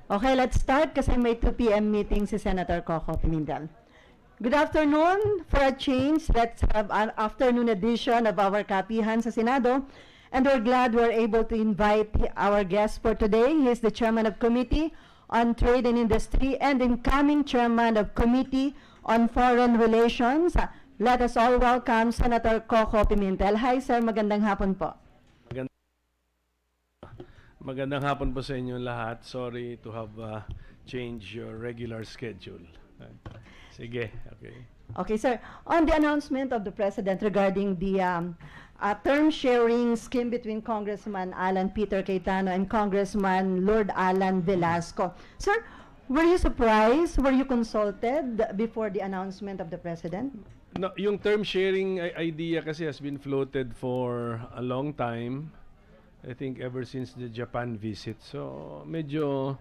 Okay, let's start kasi may 2 p.m. meeting si Senator Koko Pimentel. Good afternoon. For a change, let's have an afternoon edition of our Kapihan sa Senado. And we're glad we're able to invite our guest for today. He is the Chairman of Committee on Trade and Industry and incoming Chairman of Committee on Foreign Relations. Let us all welcome Senator Koko Pimentel. Hi, sir. Magandang hapon po. Magandang hapon po sa inyo lahat. Sorry to have changed your regular schedule. Sige, okay. Okay, sir. On the announcement of the President regarding the term sharing scheme between Congressman Alan Peter Cayetano and Congressman Lord Alan Velasco. Sir, were you surprised? Were you consulted before the announcement of the President? No, yung term sharing idea kasi has been floated for a long time. I think ever since the Japan visit. So, medyo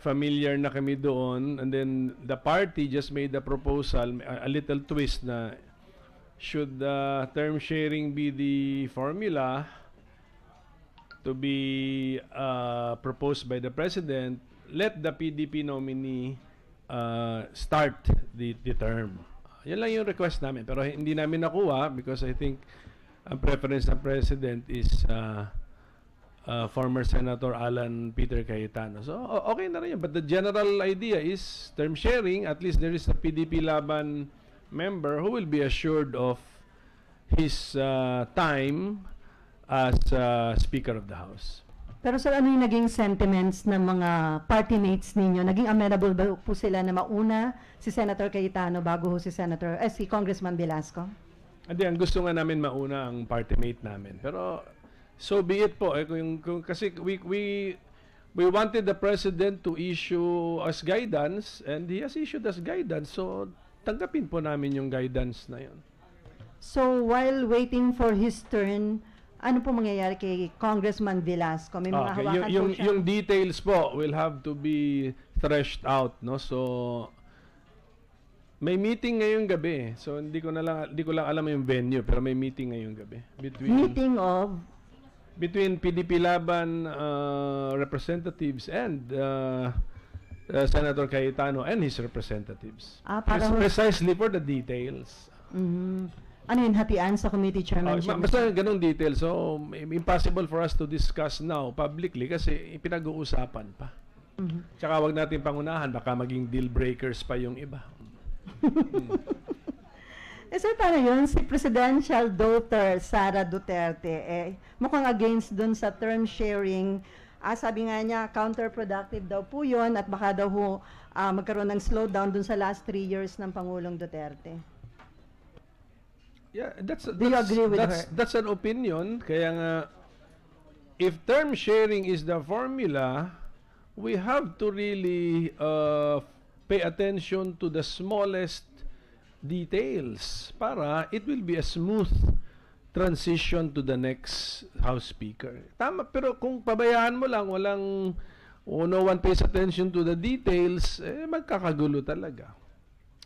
familiar na kami doon. And then, the party just made a proposal, a little twist na should term sharing be the formula to be proposed by the President, let the PDP nominee start the term. Yan lang yung request namin. Pero hindi namin nakuha because I think ang preference ng President is former Senator Alan Peter Cayetano. So, okay na rin yun. But the general idea is term sharing. At least there is a PDP Laban member who will be assured of his time as Speaker of the House. Pero sir, ano yung naging sentiments ng mga party mates ninyo? Naging amenable ba po sila na mauna si Senator Cayetano bago si si Congressman Velasco? Hindi, ang gusto nga namin mauna ang party mate namin. Pero so be it po. Kasi we wanted the President to issue us guidance and he has issued us guidance. So tanggapin po namin yung guidance na yun. So while waiting for his turn, ano po mangyayari kay Congressman Velasco? May mga hawakan po siya? Yung details po will have to be threshed out, no? So may meeting ngayong gabi. So hindi ko lang alam yung venue, pero may meeting ngayong gabi between PDP Laban representatives and Senator Cayetano and his representatives. Precisely for the details. Ano yun, hatian sa committee chairmanship? Basta ganung details. So, impossible for us to discuss now publicly kasi pinag-uusapan pa. Tsaka wag natin pangunahan, baka maging deal breakers pa yung iba. Sir, paano yun? Si Presidential daughter Sara Duterte, mukhang against dun sa term sharing. Sabi nga niya, counterproductive daw po yun at baka daw magkaroon ng slowdown dun sa last 3 years ng Pangulong Duterte. Yeah, Do you agree with her? That's an opinion. Kaya nga, if term sharing is the formula, we have to really pay attention to the smallest details para it will be a smooth transition to the next House Speaker. Tama, pero kung pabayaan mo lang, no one pays attention to the details, magkakagulo talaga.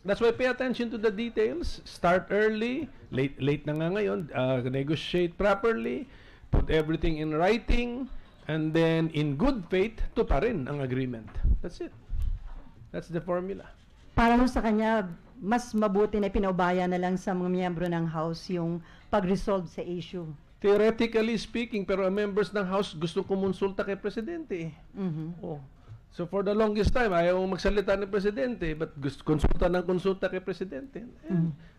That's why pay attention to the details, start early, late na nga ngayon, negotiate properly, put everything in writing, and then in good faith, tuparin ang agreement. That's it. That's the formula. Para sa kanya, mas mabuti na pinaubaya na lang sa mga miyembro ng House yung pag-resolve sa issue. Theoretically speaking, pero ang members ng House gusto kumonsulta kay Presidente. So for the longest time, ayaw magsalita ng Presidente, but gusto konsulta kay Presidente.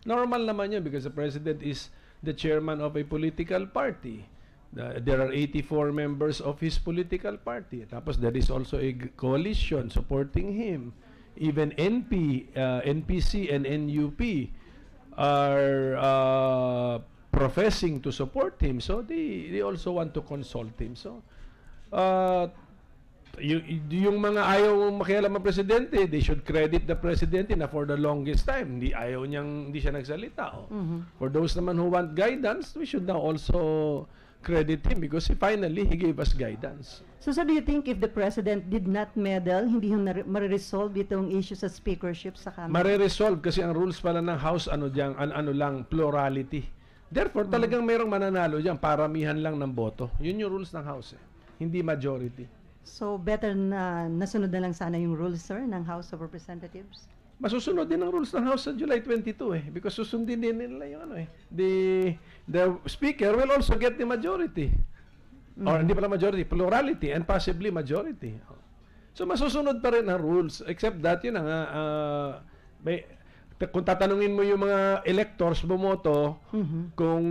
Normal naman yun because the President is the chairman of a political party. There are 84 members of his political party. Tapos there is also a coalition supporting him. Even NPC and NUP are professing to support him. So they also want to consult him. So yung mga ayaw makialam ang Presidente, they should credit the Presidente na for the longest time hindi siya nagsalita. For those naman who want guidance, we should now also credit him because finally he gave us guidance. So do you think if the President did not meddle, hindi yung mariresolve itong issue sa speakership sa Kamara? Mariresolve kasi ang rules pala ng House ano lang, plurality. Therefore, talagang mayroong mananalo diyan, paramihan lang ng boto. Yun yung rules ng House. Hindi majority. So better na nasunod na lang sana yung rules, sir, ng House of Representatives? Masusunod din ang rules ng House sa July 22 because susundin din nila yung the speaker will also get the majority. Or hindi pala majority, plurality and possibly majority. So masusunod pa rin ang rules except that yun nga kung tatanungin mo yung mga electors bumoto kung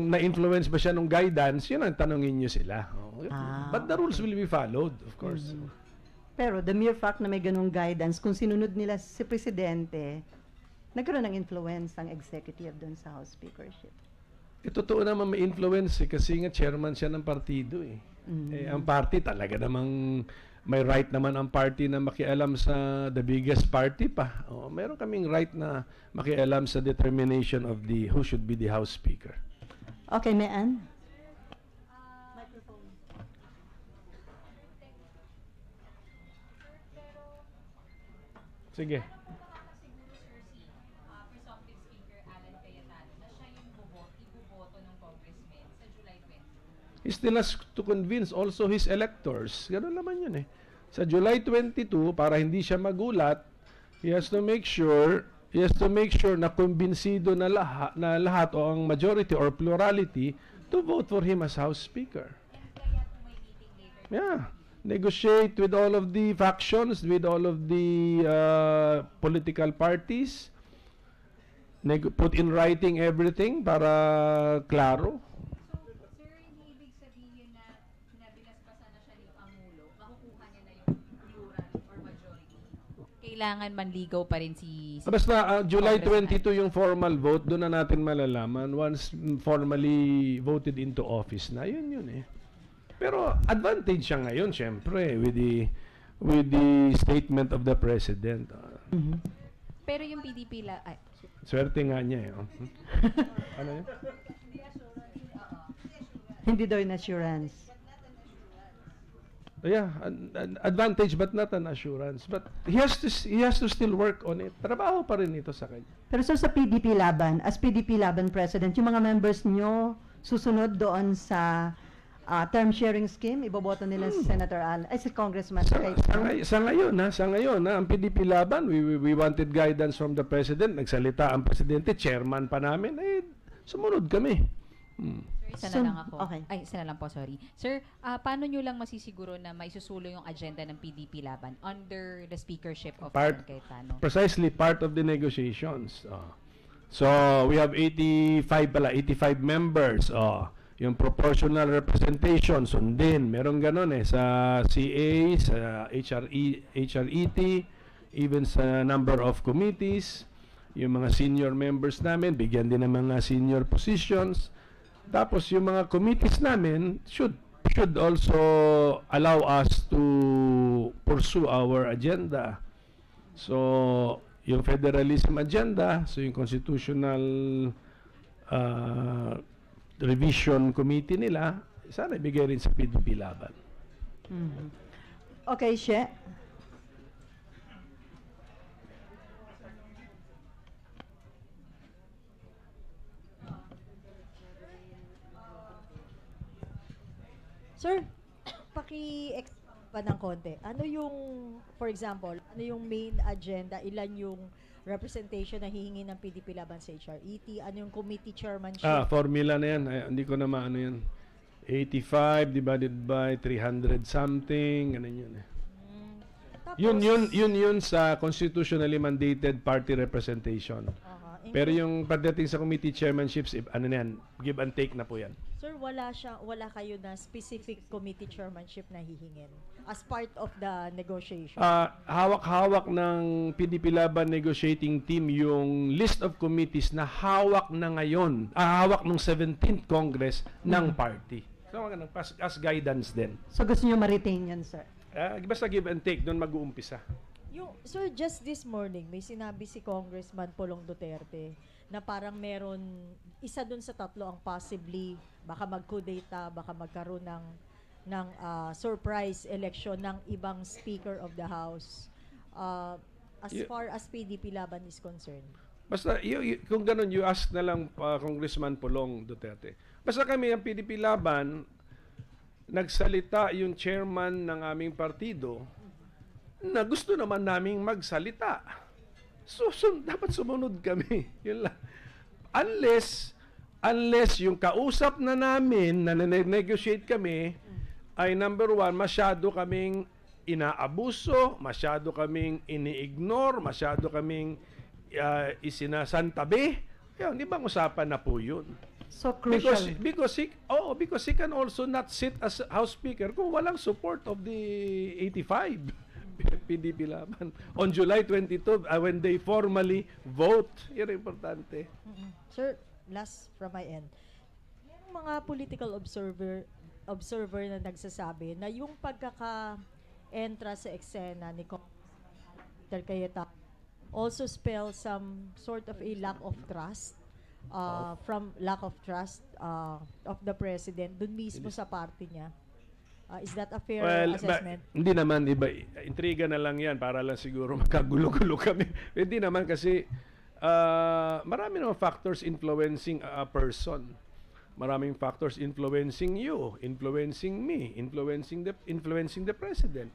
na-influence ba siya ng guidance, yun ang tanungin nyo sila. But the rules will be followed, of course. Pero the mere fact na may ganung guidance, kung sinunod nila si Presidente, nagkaroon ng influence ang executive doon sa House Speakership. Totoo naman may influence kasi nga chairman siya ng partido ang party talaga namang may right naman ang party na makialam sa the biggest party pa. Meron kaming right na makialam sa determination of who should be the House Speaker. Okay, Mayan. Sige. He still has to convince also his electors. Ganun naman yun Sa July 22, para hindi siya magulat, he has to make sure na kumbinsido na lahat o ang majority or plurality to vote for him as House Speaker. Yeah. Negotiate with all of the factions, with all of the political parties, put in writing everything para klaro. So, sir, hindi ibig sabihin na binasbasan na siya ni Pangulo, makukuha niya na yung plural or majority. Kailangan manligaw pa rin si Basta July 22 yung formal vote, doon na natin malalaman once formally voted into office na. Yun Pero advantage siya ngayon, syempre, with the statement of the President. Pero yung PDP Swerte nga niya Ano yun? Hindi daw yung assurance. Yeah, an advantage but not an assurance. But he has to still work on it. Trabaho pa rin ito sa kanya. Pero sir, sa PDP Laban, as PDP Laban President, yung mga members nyo susunod doon sa term sharing scheme, iboboto nila si Senator si Congressman. Sa ngayon, ang PDP Laban, we wanted guidance from the President. Nagsalita ang Presidente, chairman pa namin, sumunod kami. Sir, isa na lang ako. Okay. Ay, isa na lang po, sorry. Sir, paano nyo lang masisiguro na maisusulo yung agenda ng PDP Laban under the speakership of Cayetano? Precisely part of the negotiations. So, we have 85 members. Yung proportional representation, sundin. Meron ganon sa CA, sa HRET, even sa number of committees. Yung mga senior members namin, bigyan din ng mga senior positions. Tapos yung mga committees namin should also allow us to pursue our agenda. So, yung federalism agenda, so yung constitutional revision committee nila, sana ibigay rin sa PDP Laban. Okay, She. Sir, paki-expand pa ng konti. Ano yung, for example, ano yung main agenda? Ilan yung representation na hihingi ng PDP laban sa HRET? Ano yung committee chairmanship? Formula na yan. Hindi ko na maano yan. 85 divided by 300 something. Ganun yun Tapos, Yun sa constitutionally mandated party representation. Pero yung pagdating sa committee chairmanships, ano na yan, give and take na po yan. Sir, wala kayo na specific committee chairmanship na hihingin as part of the negotiation? Hawak-hawak ng PDP Laban negotiating team yung list of committees na hawak na ngayon, hawak ng 17th Congress ng party. So, as guidance din. So gusto nyo ma-retain yan, sir? Basta give and take, doon mag-uumpisa. Sir, just this morning, may sinabi si Congressman Pulong Duterte na parang meron, isa dun sa tatlo ang possibly, baka mag-kudeta, baka magkaroon ng surprise election ng ibang Speaker of the House as far as PDP Laban is concerned. Basta, kung ganun, you ask na lang Congressman Pulong Duterte. Basta kami, ang PDP Laban, nagsalita yung chairman ng aming partido na gusto naman naming magsalita. So, dapat sumunod kami. Yun lang. Unless yung kausap na namin, na negotiate kami, ay number one, masyado kaming inaabuso, masyado kaming ini-ignore, masyado kaming isinasantabi. Yun, di bang usapan na po yun? So crucial. Because he can also not sit as House Speaker kung walang support of the 85 PDP laban on July 22 when they formally vote. Yan ang importante. Sir, last from my end. Yung mga political observer na nagsasabi na yung pagkaka-entra sa eksena ni Peter Cayetano also spell some sort of a lack of trust from lack of trust of the president dun mismo sa party niya. Is that a fair assessment? Hindi naman, iba. Intriga na lang yan para lang siguro magkagulo-gulo kami. Hindi naman kasi marami naman factors influencing a person. Maraming factors influencing you, influencing me, influencing the president.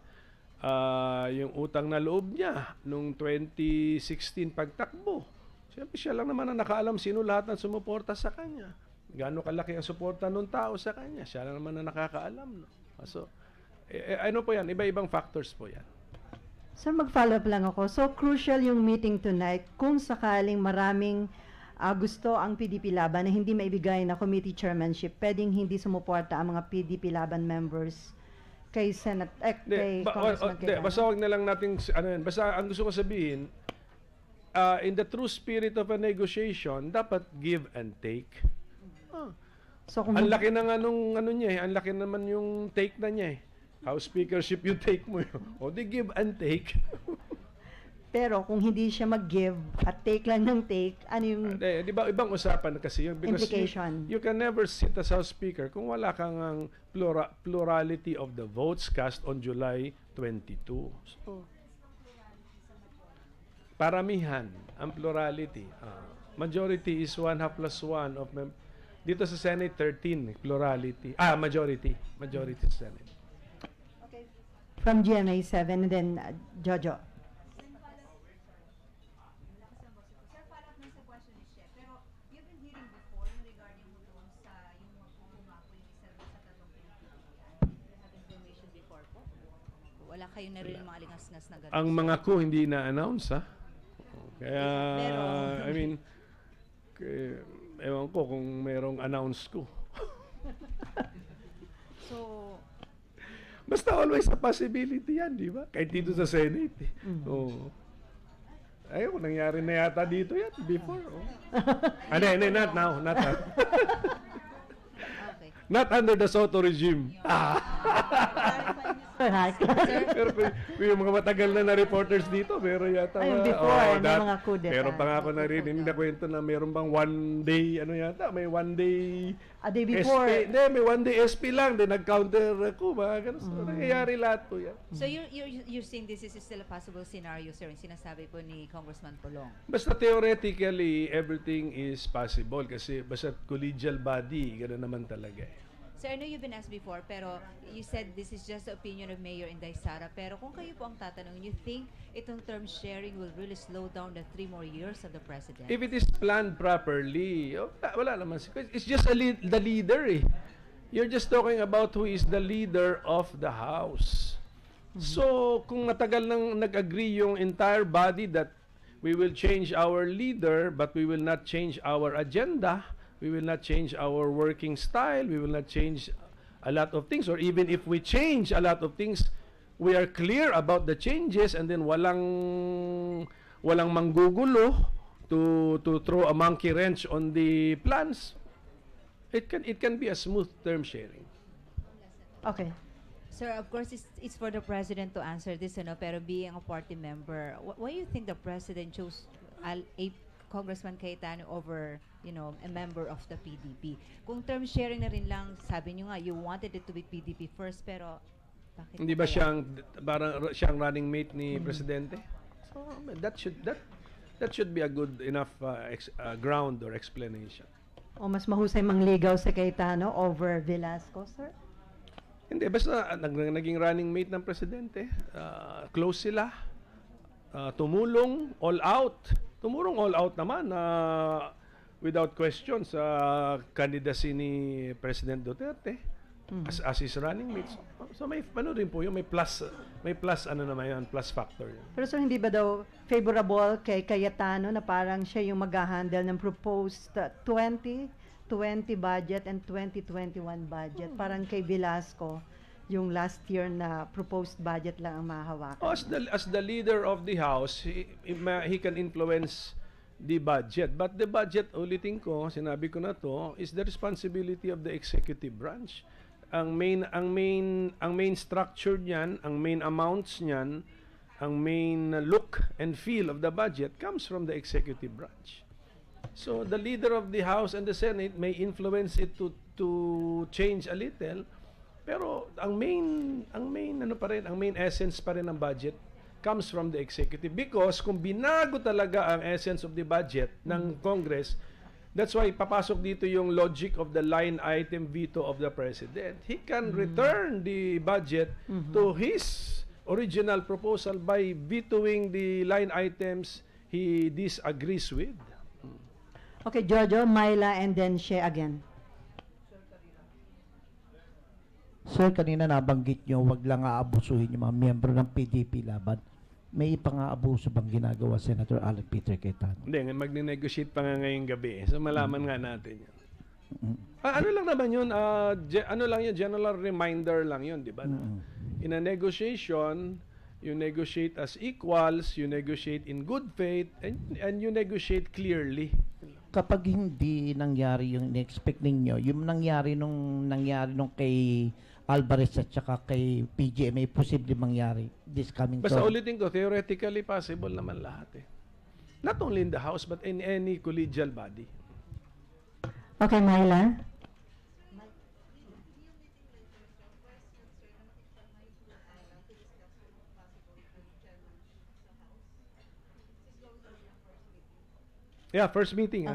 Yung utang na loob niya nung 2016 pagtakbo. Siyempre siya lang naman ang nakaalam sino lahat ng sumuporta sa kanya. Gaano kalaki ang suporta ng tao sa kanya. Siya lang naman ang nakakaalam. No? So, ano po yan? Iba-ibang factors po yan. Sir, mag-follow up lang ako. So, crucial yung meeting tonight kung sakaling maraming gusto ang PDP Laban na hindi maibigay na committee chairmanship, pwedeng hindi sumuporta ang mga PDP Laban members kay kay Congressman Cayetano. Basta wag na lang natin, basta ang gusto ko sabihin, in the true spirit of a negotiation, dapat give and take. So, kung Ang laki ng niya ang laki naman yung take na niya House speakership yung take mo yun. O di give and take. pero kung hindi siya mag-give at take lang ng take, ano yung Di ba ibang usapan kasi yun because implication? you can never sit as House Speaker kung wala kang ang plurality of the votes cast on July 22. So, paramihan ang plurality. Majority is 1/2 + 1 of dito sa Senate 13 plurality. Majority sa Senate. Okay. From GMA 7 and then Jojo. Wala kayo na rin mga lingas-ngas na gano'n. Ang mga ko hindi na-announce Kaya I mean ewan ko kung merong announce ko. So, basta always a possibility yan, di ba? Kahit dito sa Senate. Ayun, nangyari na yata dito yan before. Not now. okay. Not under the Soto regime. Pero yung mga matagal na reporters dito, meron yata. Ayun, before, may mga kudeta. Meron pa nga ako narinig na kwento na meron bang one day, may one day a day before. SP, may one day SP lang, then nag-counter ako, mga ganun. So, nangyayari lahat po yan. So you're saying this is still a possible scenario, sir, yung sinasabi po ni Congressman Pulong? Basta theoretically, everything is possible kasi basta collegial body, gano'n naman talaga So I know you've been asked before, pero you said this is just the opinion of Mayor Inday Sara. Pero kung kayo po ang tatanungin, you think itong term sharing will really slow down the 3 more years of the President? If it is planned properly, wala naman. It's just the leader You're just talking about who is the leader of the House. So, kung matagal nang nag-agree yung entire body that we will change our leader, but we will not change our agenda, we will not change our working style, we will not change a lot of things, or even if we change a lot of things, we are clear about the changes and then walang manggugulo to throw a monkey wrench on the plans. It can be a smooth term sharing. Okay. Sir, of course, it's for the President to answer this, pero being a party member, why do you think the President chose a Congressman Cayetano over, a member of the PDP? Kung term sharing na rin lang, sabi nyo nga, you wanted it to be PDP first, pero bakit? Hindi ba siyang running mate ni Presidente? So, that should be a good enough ground or explanation. O mas mahusay mangligaw sa Cayetano over Velasco, sir? Hindi, basta naging running mate ng presidente. Close sila. Tumulong all out. Tumulong all out naman without question sa candidacy ni President Duterte as his running mate. So may ano rin po yun, may plus ano naman yun, plus factor yun. Pero sir, hindi ba daw favorable kay Cayetano na parang siya yung mag-handle ng proposed 2020 budget and 2021 budget? Parang kay Velasco, yung last year na proposed budget lang ang mahahawakan. As the leader of the House, he can influence the budget. But the budget, ulitin ko, sinabi ko na to, is the responsibility of the executive branch. Ang main structure niyan, ang main amounts niyan, ang main look and feel of the budget comes from the executive branch. So the leader of the House and the Senate may influence it to change a little, pero ang main essence pa rin ng budget comes from the executive, because kung binago talaga ang essence of the budget ng Congress, that's why papasok dito yung logic of the line item veto of the president. He can return the budget to his original proposal by vetoing the line items he disagrees with. Okay, Jojo, Myla, and then Shea again. Sir, kanina nabanggit nyo, wag lang aabusuhin yung mga miyembro ng PDP laban. May pang-aabuso bang ginagawa Senator Alec Peter Cayetano? Hindi, mag-negotiate pa nga ngayong gabi. So malaman nga natin yun. Ano lang naman yun, ano lang yun, general reminder lang yun, di ba? In a negotiation, you negotiate as equals, you negotiate in good faith, and you negotiate clearly. Kapag hindi nangyari yung in-expect ninyo, yung nangyari nung kay Alvarez at saka kay PGMA, posible mangyari this coming Basta ulitin ko, theoretically possible naman lahat eh. Not only in the House, but in any collegial body. Okay, Myla. Yeah, first meeting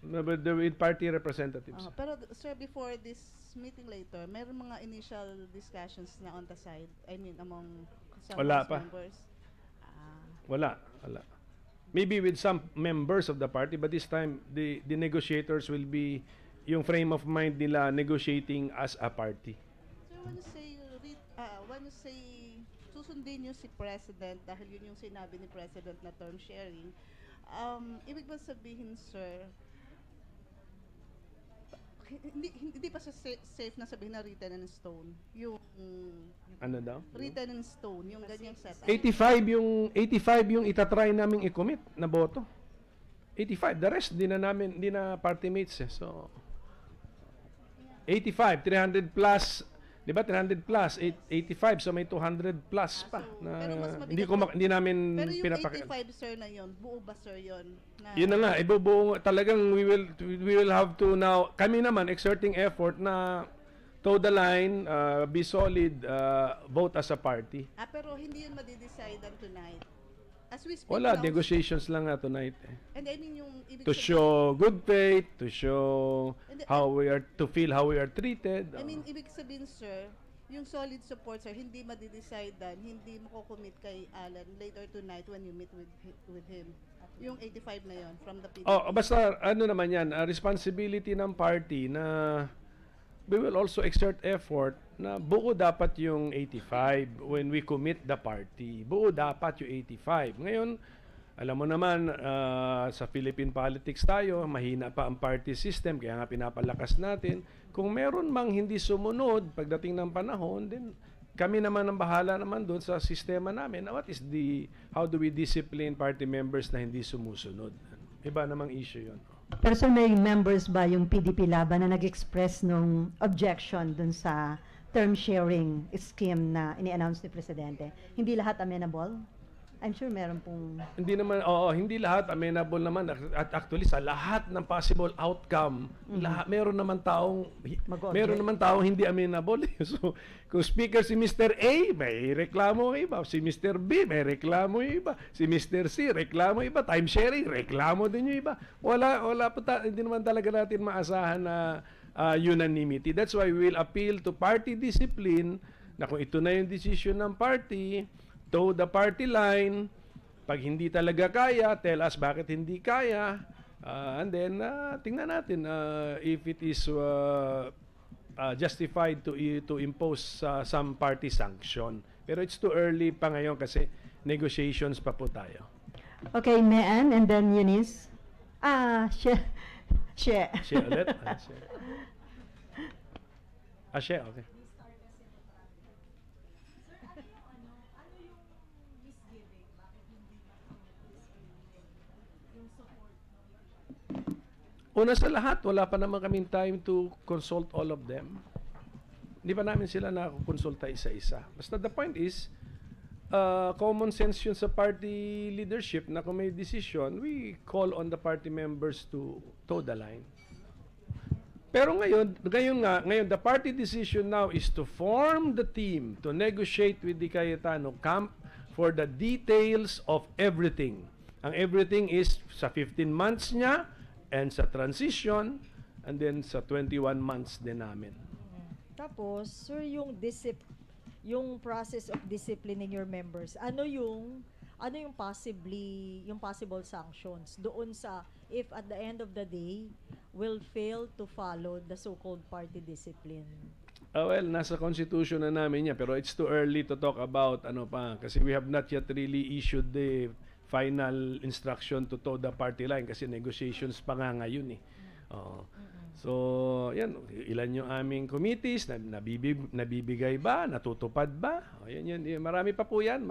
with party representatives. Pero sir, before this meeting later, mayroon mga initial discussions na on the side, I mean among some Wala House pa. members. Wala. Maybe with some members of the party, but this time the negotiators will be yung frame of mind nila negotiating as a party. So when you say susundin niyo si President dahil yun yung sinabi ni President na term sharing, ibig ba sabihin, sir, hindi pa safe na sabihin na written in stone yung Ano daw? written in stone yung ganyang setup? 85 yung itatry naming i-commit na boto. 85, the rest di na party mates eh. So 85, 300 plus, di ba 300 plus, 85, so may 200 plus pa. Na, pero mas hindi namin pero yung pinapakita. 85 sir na yun, buo ba sir yun? Yun na nga, ibubuo talagang we will have to now, kami naman exerting effort na toe the line, be solid, vote as a party. Pero hindi yun madidecide tonight. As we speak Wala, now, negotiations lang nga tonight eh. And I mean yung ibig To show good faith, to show to feel how we are treated. I mean, ibig sabihin, sir, yung solid support, sir, hindi madidecidean, hindi makukommit kay Alan later tonight when you meet with him. Yung 85 na yon from the PDP. Basta ano naman yan, responsibility ng party na we will also exert effort na buo dapat yung 85 when we commit the party. Buo dapat yung 85. Ngayon, alam mo naman, sa Philippine politics tayo, mahina pa ang party system, kaya nga pinapalakas natin. Kung meron mang hindi sumunod pagdating ng panahon, then kami naman ang bahala naman doon sa sistema namin. How do we discipline party members na hindi sumusunod? Iba namang issue yun. Pero sir, may members ba yung PDP laban na nag-express nung objection dun sa term sharing scheme na ini-announce ni Presidente? Hindi lahat amenable? I'm sure meron pong... Hindi naman, hindi lahat amenable naman. At actually, sa lahat ng possible outcome, meron naman taong hindi amenable. So, kung speaker si Mr. A, may reklamo iba. Si Mr. B, may reklamo iba. Si Mr. C, reklamo iba. Time sharing, reklamo din yung iba. Hindi naman talaga natin maasahan na unanimity. That's why we will appeal to party discipline na kung ito na yung decision ng party, toe the party line. Pag hindi talaga kaya, tell us bakit hindi kaya. And then, tingnan natin if it is justified to impose some party sanction. Pero it's too early pa ngayon kasi negotiations pa po tayo. Okay, Mean, and then Eunice. She. She ulit? She, okay. Una sa lahat, wala pa naman kaming time to consult all of them. Hindi pa namin sila nakakonsulta isa-isa. Basta the point is, common sense yun sa party leadership na kung may decision, we call on the party members to toe the line. Pero ngayon, the party decision now is to form the team to negotiate with the Cayetano camp for the details of everything. Ang everything is sa 15 months niya, and sa transition, and then sa 21 months din namin. Tapos, sir, yung process of disciplining your members, ano yung possible sanctions doon sa if at the end of the day will fail to follow the so-called party discipline? Well, nasa constitution na namin yan, pero it's too early to talk about ano pa kasi we have not yet really issued the final instruction to toe the party line kasi negotiations pa nga ngayon eh. So, yan, ilan yung aming committees, nabibigay ba, natutupad ba? Yan, marami pa po yan.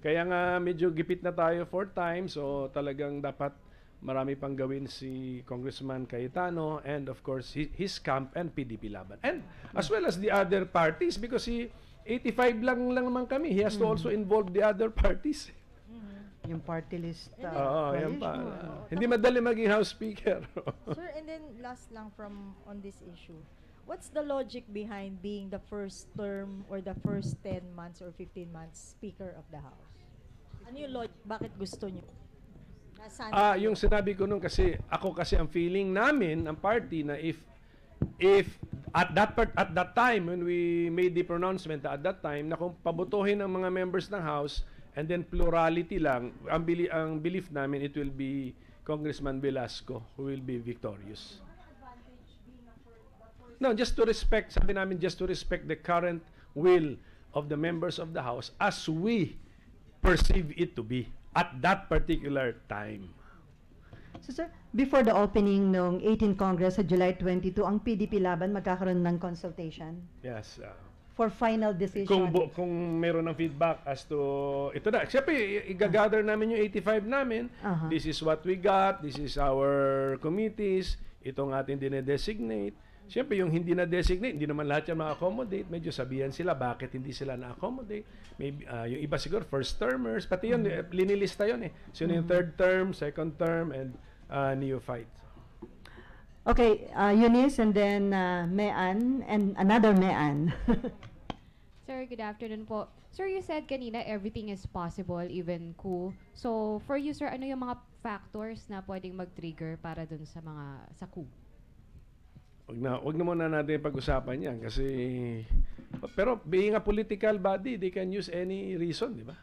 Kaya nga medyo gipit na tayo 4 times, so talagang dapat marami pang gawin si Congressman Cayetano and of course his camp and PDP Laban. And as well as the other parties because 85 lang naman kami. He has to also involve the other parties. Yung party list. Yan pa. Hindi madali maging House Speaker. Sir, and then last lang on this issue. What's the logic behind being the first term or the first 10 months or 15 months Speaker of the House? Ano yung logic? Bakit gusto nyo? Yung sinabi ko nung kasi ang feeling namin, ang party na if at that time when we made the pronouncement at that time na kung pabotohin ang mga members ng House and then plurality lang, ang belief namin it will be Congressman Velasco who will be victorious. No, just to respect, sabi namin just to respect the current will of the members of the House as we perceive it to be at that particular time. So sir, before the opening ng 18th Congress sa July 22, ang PDP Laban magkakaroon ng consultation? Yes. For final decision. Kung meron ng feedback as to ito na. Siyempre, i-gather namin yung 85 namin. This is what we got. This is our committees. Itong ating dine-designate. Siyempre, yung hindi na-designate, hindi naman lahat yan ma-accommodate. Medyo sabihan sila bakit hindi sila na-accommodate. Maybe, yung iba siguro, first termers. Pati yun, linilista yun eh. So, yung third term, second term, and neophyte. Okay, Eunice and then Mean and another Mean. Sir, good afternoon po. Sir, you said kanina everything is possible, even coup. So, for you, sir, ano yung mga factors na pwedeng mag-trigger para dun sa coup? Wag na muna natin pag-usapan yan kasi pero being a political body, they can use any reason, di ba?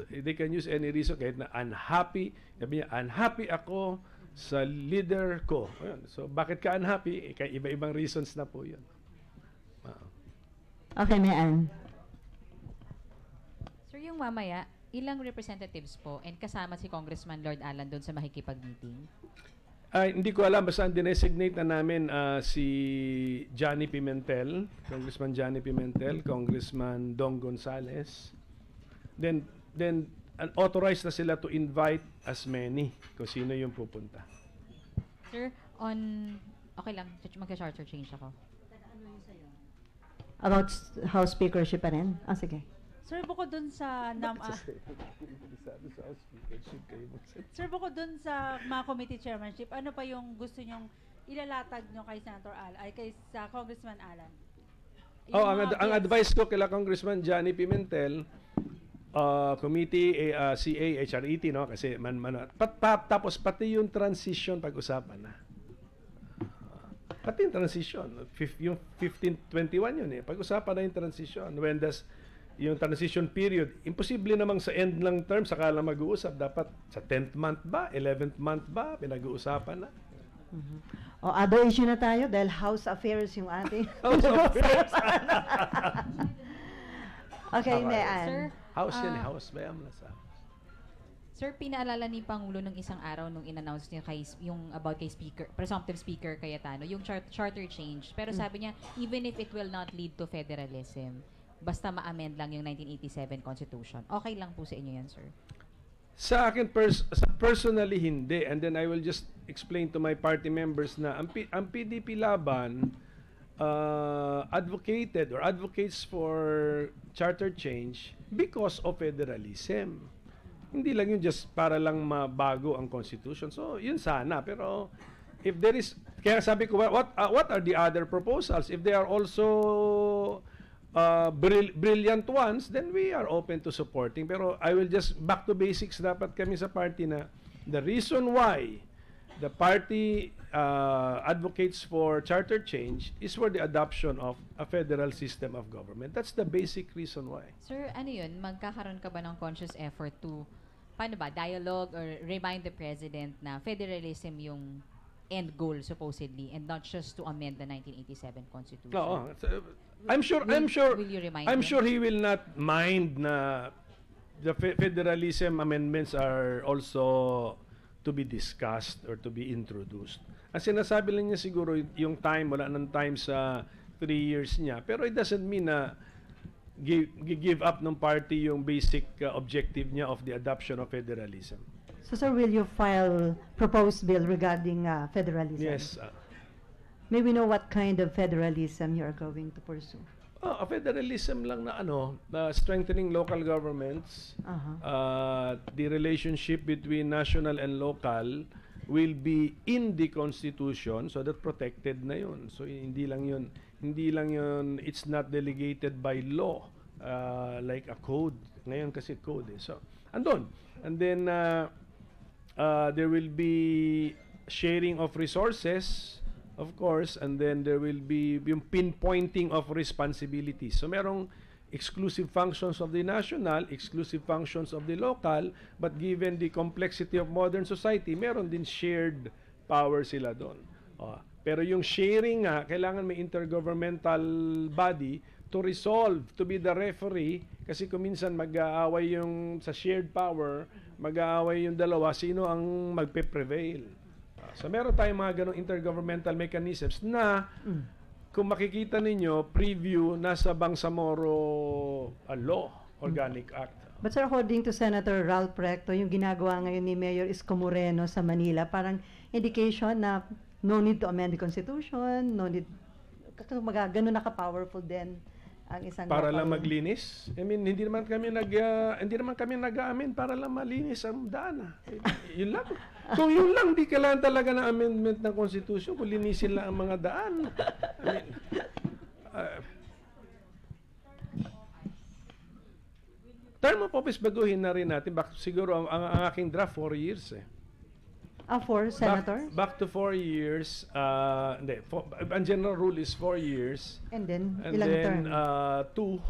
They can use any reason kahit na unhappy, sabi niya, unhappy ako sa leader ko. Ayun. So, bakit ka unhappy? Kaya iba-ibang reasons na po yun. Okay, Mean. Sir, yung mamaya, ilang representatives po and kasama si Congressman Lord Alan doon sa makikipag-meeting? Hindi ko alam. Basta designate na namin si Johnny Pimentel, Congressman Johnny Pimentel, Congressman Dong Gonzales. Then authorized na sila to invite as many kung sino yung pupunta. Sir, okay lang, mag-charter change ako. About House Speakership pa rin? Sige. Sir, bukod dun sa Sir, bukod dun sa mga committee chairmanship, ano pa yung gusto nyong ilalatag nyo kay Senator kay sa Congressman Alan? Ang advice ko kay Congressman Johnny Pimentel, committee CA HRET, no, kasi tapos pati yung transition pag-usapan na. Pati yung transition, yung 1521 yun eh. Pag-usapan na yung transition. When does yung transition period, imposible namang sa end ng term saka lang mag-uusap. Dapat sa 10th month ba, 11th month ba, pinag-uusapan na. O, other issue na tayo dahil house affairs yung ating. House affairs. Okay, Mayan. Sir, House yan eh, house. Bayam na sa Sir, pinaalala ni Pangulo nung isang araw nung in-announce niya yung about kay speaker, presumptive speaker Cayetano, yung charter change. Pero sabi niya, even if it will not lead to federalism, basta ma-amend lang yung 1987 Constitution. Okay lang po sa inyo yan, sir? Sa akin, personally, hindi. And then I will just explain to my party members na ang PDP Laban advocated or advocates for charter change because of federalism. Hindi lang yun just para lang mabago ang Constitution. So, yun sana. Pero, if there is, kaya sabi ko, what are the other proposals? If they are also brilliant ones, then we are open to supporting. Pero I will just, back to basics, dapat kami sa party na the reason why the party advocates for charter change is for the adoption of a federal system of government. That's the basic reason why. Sir, ano yun? Magkakaroon ka ba ng conscious effort to, paano ba, dialogue or remind the President na federalism yung end goal supposedly and not just to amend the 1987 Constitution? Oo. I'm sure Will you remind I'm him? sure he will not mind na the federalism amendments are also to be discussed or to be introduced. Ang sinasabi lang niya siguro yung time, wala nang time sa 3 years niya. Pero it doesn't mean na give up ng party yung basic objective niya of the adoption of federalism. So, sir, will you file proposed bill regarding federalism? Yes. May we know what kind of federalism you are going to pursue? A federalism lang na strengthening local governments. The relationship between national and local will be in the Constitution, so that protected na yun. So hindi lang yun, it's not delegated by law like a code. Ngayon kasi code eh. So andun. And then there will be sharing of resources, of course, and then there will be yung pinpointing of responsibilities. So merong exclusive functions of the national, exclusive functions of the local, but given the complexity of modern society, meron din shared power sila doon. Pero yung sharing nga, kailangan may intergovernmental body to resolve, to be the referee, kasi kung minsan mag-aaway yung sa shared power, mag-aaway yung dalawa, sino ang magpe-prevail. So meron tayong mga ganong intergovernmental mechanisms na kung makikita ninyo, preview nasa Bangsamoro Law, Organic Act. But sir, according to Senator Ralph Recto, yung ginagawa ngayon ni Mayor Isko Moreno sa Manila, parang indication na no need to amend the Constitution, no need, ganun naka-powerful din ang isang para local. lang maglinis. I mean, hindi naman kami nag-aamin para lang malinis ang daan. Yun lang. Kung yun lang, di kailangan talaga ng amendment ng Constitution kung linisin lang ang mga daan. I mean, term of office baguhin na rin natin. Siguro ang aking draft 4 years eh. For senator? Back to 4 years. Hindi. Ang general rule is 4 years. And then, And ilang then, term?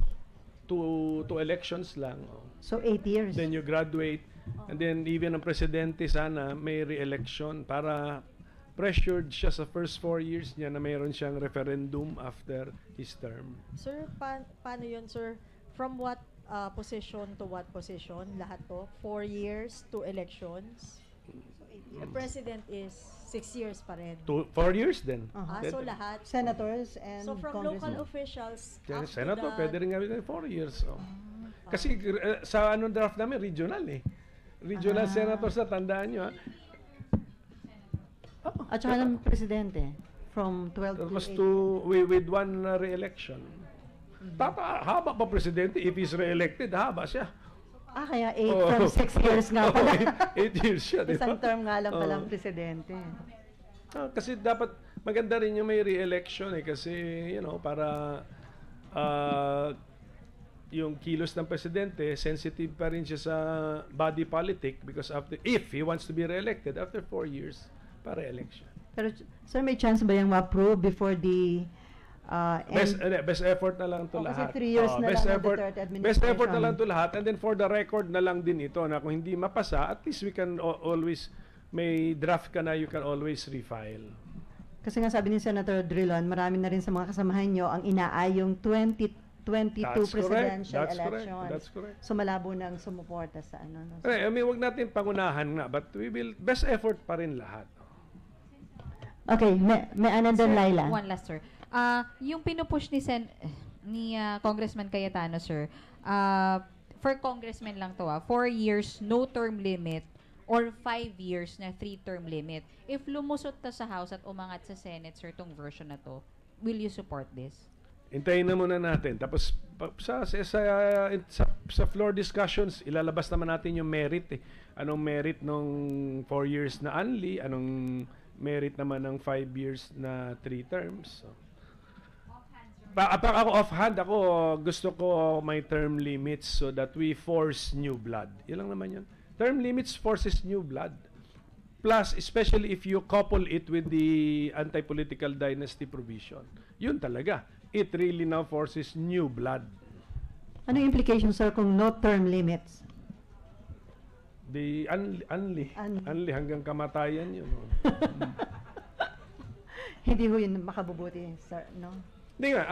two elections lang. So, 8 years. Then you graduate. And then, even ang presidente sana may re-election para pressured siya sa first 4 years niya na mayroon siyang referendum after his term. Sir, paano yun, sir? From what position to what position? Lahat to? 4 years, 2 elections? The president is 6 years pa rin. 4 years then. So lahat? Senators and So from congressmen. local officials up to Senator, the... pwede rin nga 4 years. Kasi sa anong draft namin, regional eh. Regional senators na, tandaan nyo ha. At saka ng presidente, from 12 That to was 18. with one re-election. Haba pa presidente. If he's re-elected, haba siya. Kaya 8 from 6 years nga pala. 8 years siya, di ba? Isang term nga lang palang presidente. Kasi dapat maganda rin yung may re-election eh. Kasi, para yung kilos ng presidente, sensitive pa rin siya sa body politic because if he wants to be re-elected, after 4 years, para election. Pero, sir, may chance ba yung ma-approve before the best effort na lang to kasi lahat. 3 years na best lang ang effort, Duterte administration. best effort na lang to lahat. And then for the record na lang din ito na kung hindi mapasa, at least we can always, may draft ka na, you can always refile. Kasi nga sabi ni Senator Drilon, marami na rin sa mga kasamahan nyo ang inaayong 2022 presidential election. That's correct. So malabo nang sumuporta sa ano. No? I mean, wag natin pangunahan nga, but we will, best effort pa rin lahat. Okay, may another Sir, Laila. one last, sir. Yung pinupush ni Congressman Cayetano, sir, for congressman lang to, 4 years, no term limit, or 5 years na 3-term limit. If lumusot ta sa House at umangat sa Senate, sir, tong version na to, will you support this? Hintayin na muna natin. Tapos sa floor discussions, ilalabas naman natin yung merit. Anong merit nung 4 years na only? Anong merit naman ng 5 years na 3 terms? So, ako offhand, gusto ko may term limits so that we force new blood. Yun lang naman yun. Term limits forces new blood. Plus, especially if you couple it with the anti-political dynasty provision. Yun talaga. It really now forces new blood. Ano yung implication, sir, kung no term limits? The unli hanggang kamatayan yun. Hindi ho yun makabubuti, sir, no? Hindi nga.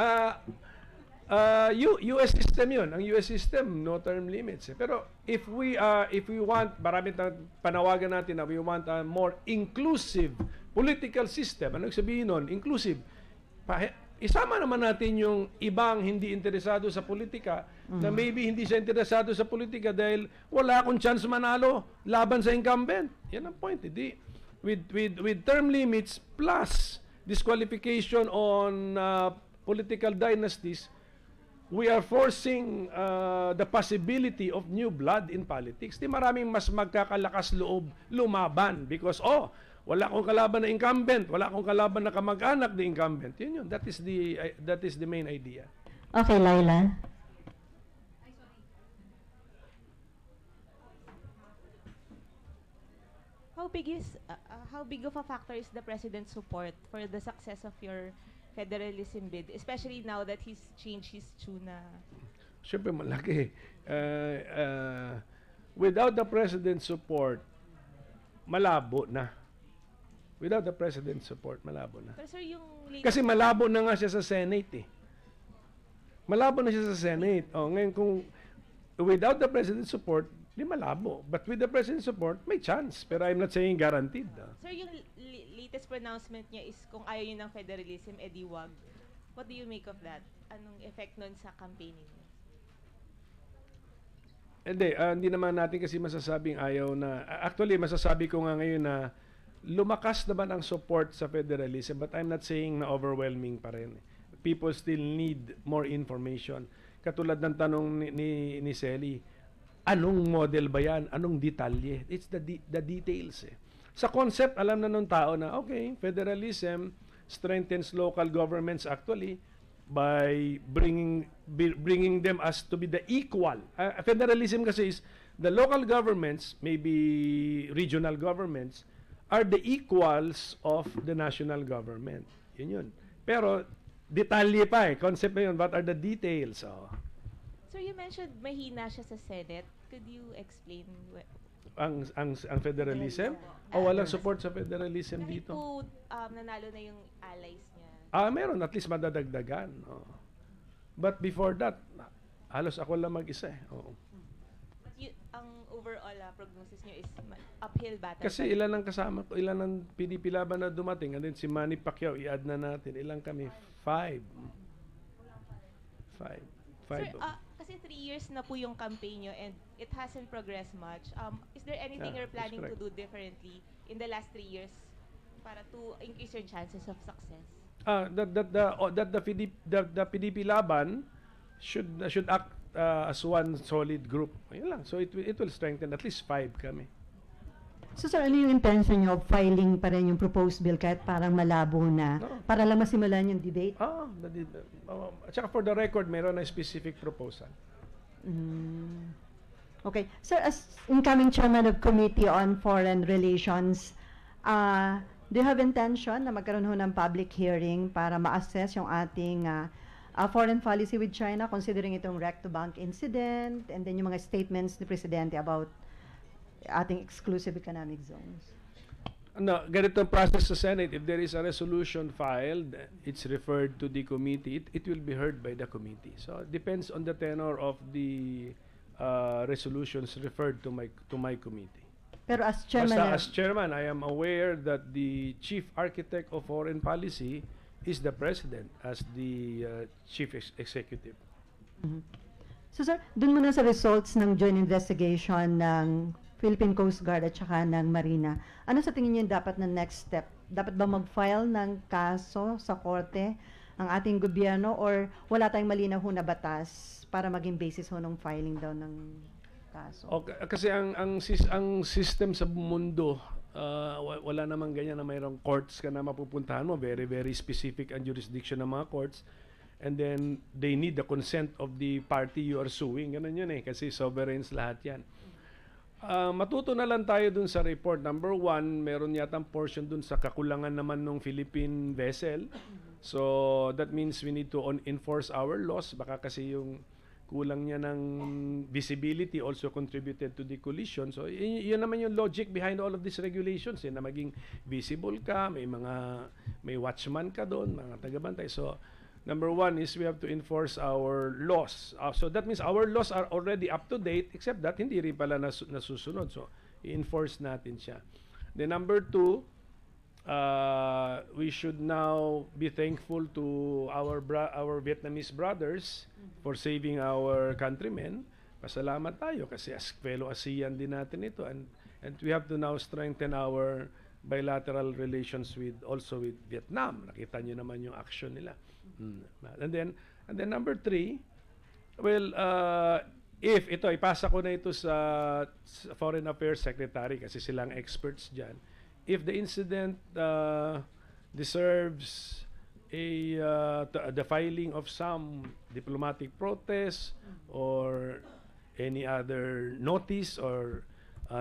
US system yun. Ang US system, no term limits. Pero if we want, marami panawagan natin na we want a more inclusive political system. Ano sabihin nun? Inclusive. Isama naman natin yung ibang hindi interesado sa politika na maybe hindi siya interesado sa politika dahil wala akong chance manalo laban sa incumbent. Yan ang point. With term limits plus disqualification on political dynasties, we are forcing the possibility of new blood in politics. Di maraming mas magkakalakas loob lumaban because, wala akong kalaban na incumbent, wala akong kalaban na kamag-anak na incumbent. Yun yun. That is the main idea. Okay, Laila. How big of a factor is the president's support for the success of your federalism bid, especially now that he's changed his tune na? Siyempre malaki. Without the president's support, malabo na. Without the president's support, malabo na. Pero sir, yung kasi malabo na nga siya sa Senate eh. Malabo na siya sa Senate. Ngayon kung without the president's support, di malabo. But with the president's support, may chance. Pero I'm not saying guaranteed. Sir, yung latest pronouncement niya is kung ayaw niyo ng federalism, edi wag. What do you make of that? Anong effect nun sa campaigning niya? Hindi naman natin kasi masasabing ayaw na. Actually, masasabi ko nga ngayon na lumakas naman ang support sa federalism, but I'm not saying na overwhelming pa rin. People still need more information. Katulad ng tanong ni Selly, anong model ba yan? Anong detalye? It's the details eh. Sa concept, alam na nung tao na, okay, federalism strengthens local governments actually by bringing them as to be the equal. Federalism kasi is the local governments, maybe regional governments, are the equals of the national government. Yun yun. Pero, detalye pa eh. Concept na yun. What are the details? Sir, you mentioned mahina siya sa Senate. Could you explain ang federalism? Walang support sa federalism dito? Kahit po nanalo na yung allies niya. Meron. At least madadagdagan. But before that, halos ako lang mag-isa eh. Ang overall prognosis niyo is uphill battle. Kasi ilan ang kasama ko, ilan ang PDP laban na dumating, and then si Manny Pacquiao, i-add na natin. Ilan kami? 5. Sir, kasi 3 years na po yung campaign niyo and it hasn't progressed much. Is there anything you're planning to do differently in the last 3 years para to increase your chances of success? The PDP laban should act as one solid group. Ayun lang. So it will strengthen at least 5 kami. So sir, ano yung intention nyo of filing pa rin yung proposed bill kahit parang malabo na para lang masimulan yung debate? At saka for the record, mayroon na specific proposal. Okay. Sir, as incoming chairman of Committee on Foreign Relations, Do you have intention na magkaroon ho ng public hearing para ma-assess yung ating foreign policy with China, considering itong wreck-to-bank incident and then yung mga statements ni Presidente about ating exclusive economic zones? No, ganito ang process sa Senate. If there is a resolution filed, it's referred to the committee. It will be heard by the committee. So it depends on the tenor of the resolutions referred to my committee. Pero as chairman, Basta as chairman, I am aware that the chief architect of foreign policy is the president as the chief executive. So sir, dun muna sa results ng joint investigation ng Philippine Coast Guard at saka ng Marina, ano sa tingin niyo yung dapat na next step? Dapat ba mag-file ng kaso sa korte ang ating gobyerno or wala tayong malinaw ho na batas para maging basis ho ng filing daw ng kaso? Kasi ang system sa mundo, wala namang ganyan na mayroong courts ka na mapupuntahan mo. Very, very specific ang jurisdiction ng mga courts. And then, they need the consent of the party you are suing. Ganun yun kasi sovereigns lahat yan. Matuto na lang tayo dun sa report. Number one, meron yatang portion dun sa kakulangan naman ng Philippine vessel. So, that means we need to enforce our laws. Baka kasi yung kulang niya ng visibility also contributed to the collision. So, yun naman yung logic behind all of these regulations. Na maging visible ka, may watchman ka doon, mga tagabantay. So, number one is we have to enforce our laws. So, that means our laws are already up to date, except that hindi rin pala nasusunod. So, i-enforce natin siya. Then, number two, we should now be thankful to our Vietnamese brothers for saving our countrymen. Pasalamat tayo kasi as fellow ASEAN din natin ito, and we have to now strengthen our bilateral relations also with Vietnam. Nakita niyo naman yung action nila. And then number three, well, if ito ipasa ko na ito sa Foreign Affairs Secretary kasi silang experts diyan. If the incident deserves the filing of some diplomatic protest or any other notice or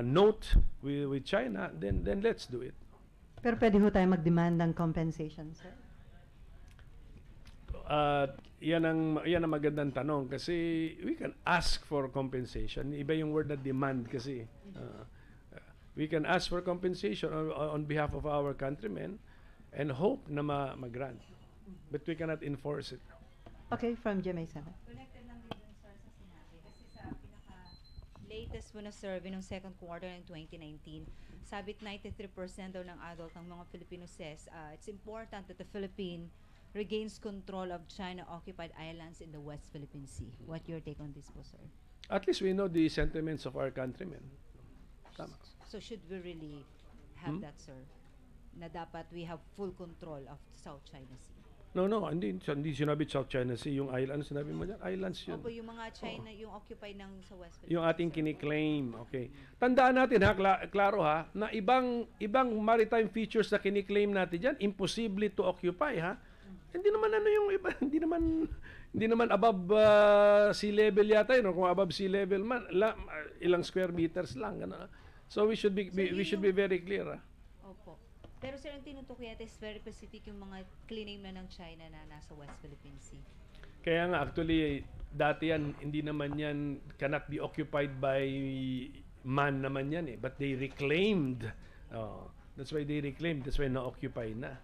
note with China, then let's do it. Pero pwede ho tayo mag-demand ng compensation, sir? Yan ang magandang tanong kasi we can ask for compensation. Iba yung word na demand kasi. We can ask for compensation on behalf of our countrymen and hope na mag-grant. But we cannot enforce it. Okay, from GMA 7. Connected lang din dun, sir, sa sinabi. Kasi sa pinaka-latest po na survey ng second quarter ng 2019, sabit 93% daw ng adult ng mga Filipino says it's important that the Philippines regains control of China-occupied islands in the West Philippine Sea. What your take on this po, sir? At least we know the sentiments of our countrymen. Tama. So should we really have that, sir? Na dapat we have full control of South China Sea? No, hindi sinabi South China Sea. Yung islands, sinabi mo dyan, islands yun. Opo, yung mga China, yung occupied ng sa West Philippines. Yung ating kiniklaim, okay. Tandaan natin klaro na ibang maritime features na kiniklaim natin dyan, imposible to occupy, ha? Hindi naman yung iba, hindi naman above sea level yata yun, kung above sea level man, ilang square meters lang, gano'n. So we should be very clear, ha? Opo. Pero sir, ang tinutok yata is very specific yung mga claim na ng China na nasa West Philippine Sea. Kaya nga, actually, dati yan, hindi naman yan, cannot be occupied by man naman yan eh. But they reclaimed. That's why they reclaimed. That's why na-occupy na.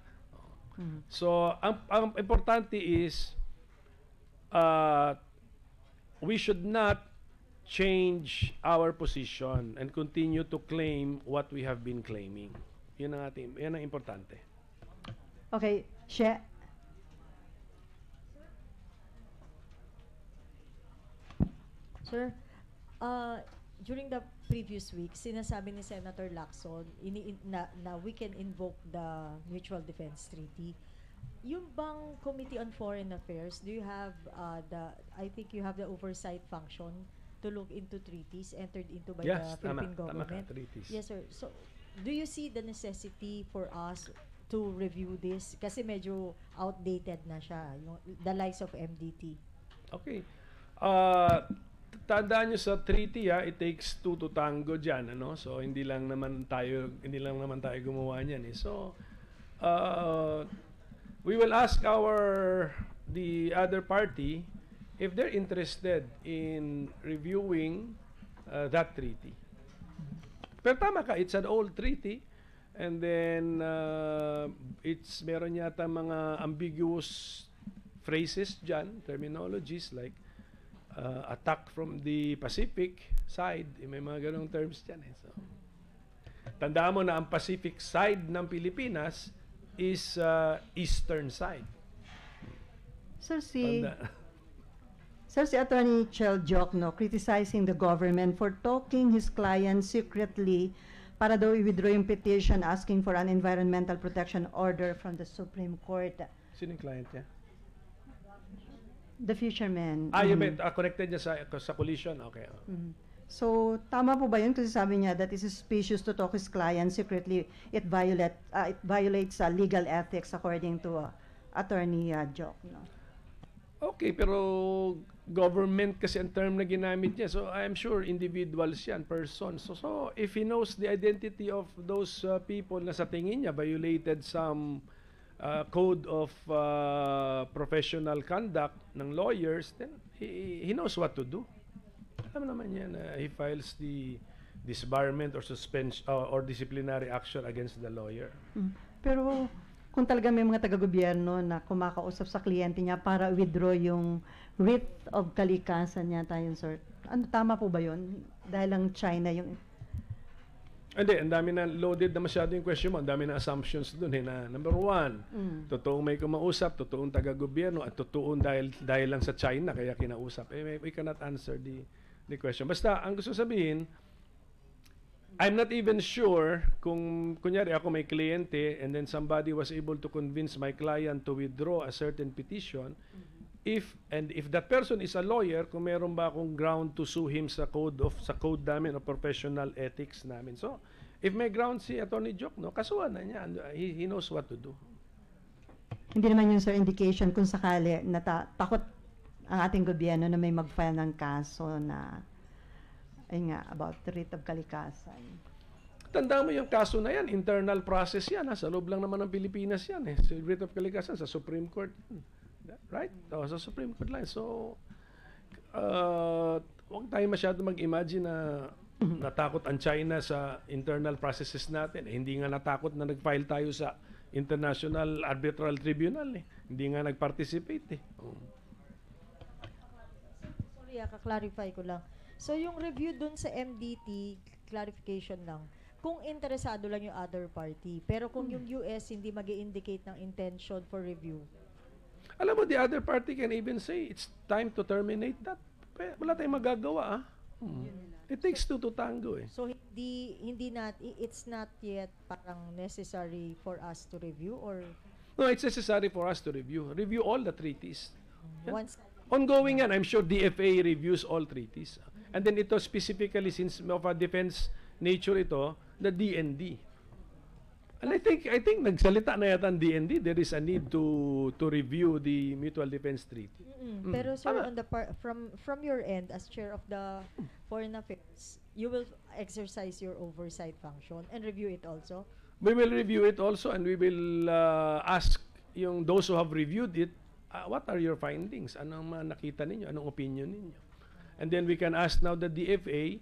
So, ang importante is, we should not change our position and continue to claim what we have been claiming. Yan ang importante. Okay, She. Sir, during the previous week, sinasabi ni Senator Lacson na we can invoke the Mutual Defense Treaty. Yung bang Committee on Foreign Affairs, do you have I think you have the oversight function to look into treaties entered into by the Philippine government? Treaties. Yes, sir. So, do you see the necessity for us to review this? Kasi medyo outdated na siya, the likes of MDT. Okay. Tandaan nyo sa treaty, it takes two to tango dyan, ano? So hindi lang naman tayo gumawa niyan eh. So uh, we will ask the other party if they're interested in reviewing that treaty. Pero tama ka, it's an old treaty, and then meron yata mga ambiguous phrases dyan, terminologies like attack from the Pacific side, may mga ganong terms dyan. So, tandaan mo na ang Pacific side ng Pilipinas is eastern side. Sir, si Attorney Chel Jokno criticizing the government for talking his client secretly para daw i-withdraw yung petition asking for an environmental protection order from the Supreme Court. Sino yung client niya? The fisherman. You meant connected niya sa collision? Okay. So, tama po ba yun? Kasi sabi niya that is suspicious to talk his client secretly. It violates legal ethics according to Attorney Jokno. Okay, pero government kasi ang term na ginamit niya. So, I'm sure individuals yan, persons. So if he knows the identity of those people na sa tingin niya violated some code of professional conduct ng lawyers, then he knows what to do. Alam naman niya na he files the disbarment or suspension or disciplinary action against the lawyer. Pero kung talaga may mga taga-gobyerno na kumakausap sa kliyente niya para withdraw yung writ of kalikasan niya tayo, sir. Tama po ba yun? Dahil lang China yung... Hindi, ang dami na loaded na masyado yung question mo. Ang dami na assumptions dun na number one, totoong may kumausap, totoong taga-gobyerno, at totoong dahil lang sa China kaya kinausap. We cannot answer the question. Basta, ang gusto sabihin, I'm not even sure kung kunyari ako may kliyente and then somebody was able to convince my client to withdraw a certain petition, if that person is a lawyer, kung meron ba akong ground to sue him sa code namin o professional ethics namin. So, if may ground si Attorney Jokno, kasuhan na niya. He knows what to do. Hindi naman yun, sir, indication kung sakali na takot ang ating gobyerno na may mag-file ng kaso na about the writ of kalikasan. Tandaan mo yung kaso na yan, internal process yan. Sa loob lang naman ng Pilipinas yan. Sa writ of kalikasan, sa Supreme Court. Right? Sa Supreme Court line. So, huwag tayo masyado mag-imagine na natakot ang China sa internal processes natin. Hindi nga natakot na nag-file tayo sa International Arbitral Tribunal. Hindi nga nag-participate. Sorry, ka-clarify ko lang. So, yung review dun sa MDT, clarification lang, kung interesado lang yung other party, pero kung yung US hindi mag-indicate ng intention for review. Alam mo, the other party can even say, it's time to terminate that. Wala tayong magagawa, It takes two to tango, So, it's not yet parang necessary for us to review, or? No, it's necessary for us to review. Review all the treaties. Once ongoing yan. I'm sure DFA reviews all treaties. And then ito specifically, since of a defense nature ito, the DND. And I think nagsalita na yata ang DND, there is a need to review the Mutual Defense Treaty. Pero sir, on the from your end as chair of the Foreign Affairs, you will exercise your oversight function and review it also? We will review it also, and we will ask those who have reviewed it, what are your findings? Anong nakita ninyo? Anong opinion ninyo? And then we can ask now the DFA,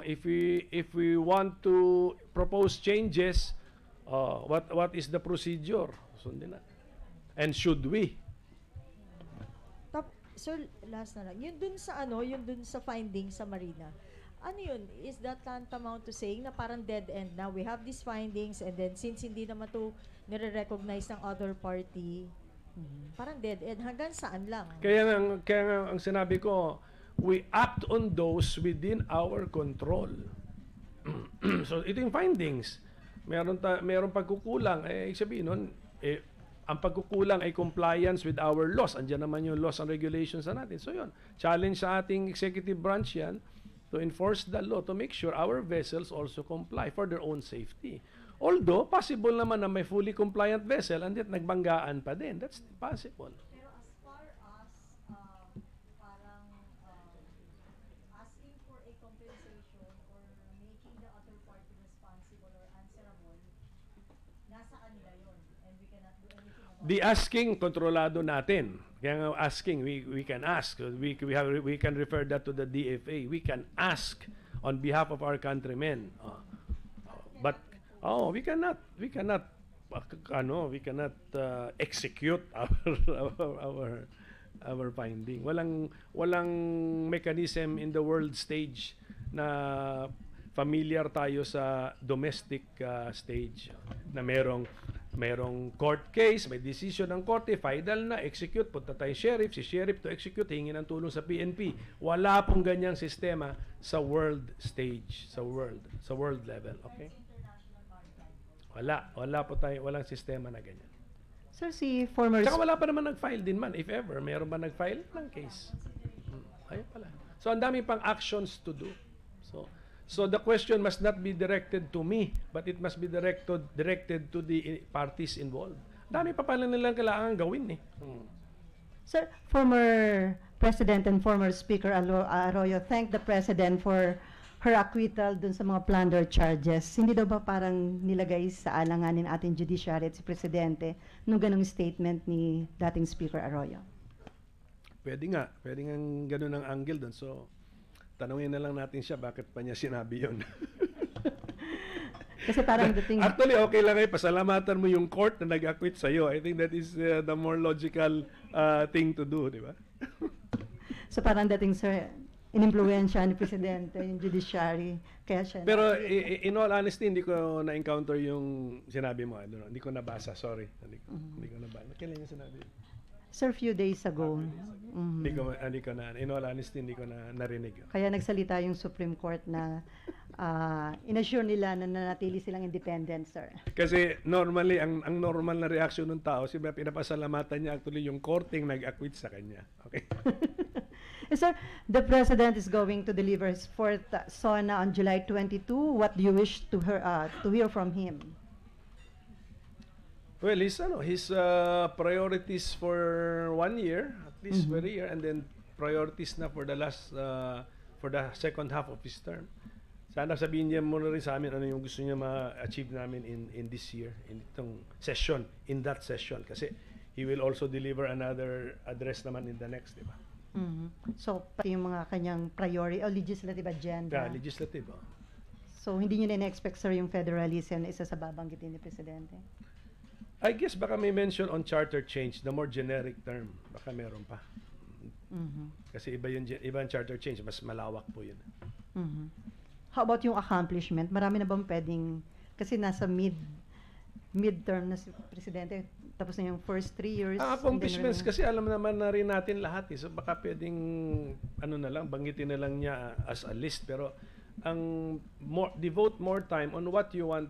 if we want to propose changes, what is the procedure? Sundin na. And should we? Sir, last na lang. Yun dun sa findings sa Marina. Ano yun? Is that tantamount to saying na parang dead end na we have these findings and then since hindi naman to nire-recognize ng other party, parang dead end. Hanggang saan lang? Kaya nga ang sinabi ko, we act on those within our control. So, ito yung findings. Meron pagkukulang. Ibig sabihin nun, ang pagkukulang ay compliance with our laws. Andiyan naman yung laws and regulations natin. So, yun. Challenge sa ating executive branch yan to enforce the law to make sure our vessels also comply for their own safety. Although, possible naman na may fully compliant vessel and yet nagbanggaan pa din. That's possible. Pero as far as parang asking for a compensation or making the other party responsible or answerable, The asking, kontrolado natin. Kaya nga asking, we can ask. We can refer that to the DFA. We can ask on behalf of our countrymen. But we cannot execute our finding. Walang mechanism in the world stage na familiar tayo sa domestic stage na merong court case, may decision ng korte, final na, execute, punta tayo sheriff, si sheriff to execute, hingi ng tulong sa PNP. Wala pong ganyang sistema sa world stage, sa world level, okay? Wala po tayo, walang sistema na ganyan. Sir, si former... Tsaka wala pa naman nag-file din man, if ever, meron ba nag-file ng case? Ayun pala. So, ang dami pang actions to do. So the question must not be directed to me, but it must be directed to the parties involved. Dami pa pala nilang kailangan gawin eh. Sir, former President and former Speaker Arroyo thanked the President for her acquittal dun sa mga plunder charges. Hindi daw ba parang nilagay sa alanganin ating judiciary at si Presidente nung ganong statement ni dating Speaker Arroyo? Pwede nga ganun ang angle dun. So, tanungin na lang natin siya bakit pa niya sinabi yun. Kasi parang dating... Actually, okay lang pasalamatan mo yung court na nag-acquit sa'yo. I think that is the more logical thing to do, di ba? So parang dating, sir, inimpluwensya ni Presidente yung judiciary. Kaya siya... Pero in all honesty, hindi ko na-encounter yung sinabi mo. Hindi ko nabasa, sorry. Hindi ko nabasa. Kailan yung sinabi? Sir, few days ago. Hindi ko na, in all honesty, hindi ko na narinig. Kaya nagsalita yung Supreme Court na inassure nila na nanatili silang independent, sir. Kasi normally, ang normal na reaction ng tao, siya pinapasalamatan niya actually yung korting nag-acquit sa kanya. Okay? Sir, the President is going to deliver his fourth SONA on July 22. What do you wish to hear from him? Well, his priorities for 1 year, at least for a year, and then priorities na for the second half of his term. Sana sabihin niya muna rin sa amin ano yung gusto niya ma-achieve namin in this year, in itong session, in that session. Kasi he will also deliver another address naman in the next, di ba? So, pati yung mga kanyang priority o legislative agenda. Yeah, legislative. So, hindi niyo na-expect, sir, yung federalism na isa sa babanggitin ni Presidente? I guess baka may mention on charter change, the more generic term. Baka meron pa. Kasi iba yung charter change, mas malawak po yun. How about yung accomplishment? Marami na bang pwedeng, kasi nasa midterm na si Presidente, tapos na yung first 3 years. Accomplishments kasi alam naman na rin natin lahat. So baka pwedeng, banggitin na lang niya as a list. Pero devote more time on what you want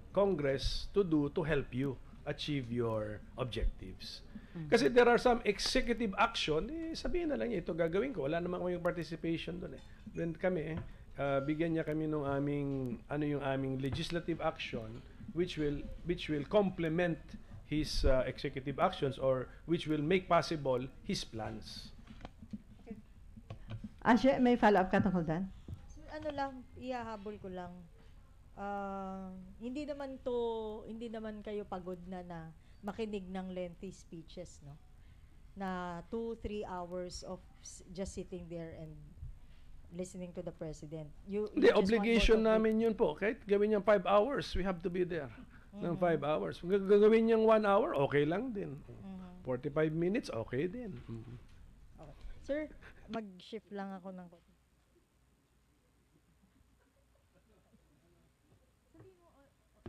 Congress to do to help you achieve your objectives. Kasi there are some executive action, sabihin na lang niya, ito gagawin ko. Wala naman kami participation doon eh. Then kami, bigyan niya kami ng yung aming legislative action which will complement his executive actions or which will make possible his plans. Asya, may follow-up ka tungkol doon? Ihahabol ko lang. Hindi naman kayo pagod na makinig ng lengthy speeches, no? Na 2-3 hours of just sitting there and listening to the President. The obligation namin yun po. Kahit gawin niyang 5 hours, we have to be there ng 5 hours. Kung gagawin niyang 1 hour, okay lang din. 45 minutes, okay din. Okay. Sir, mag-shift lang ako ng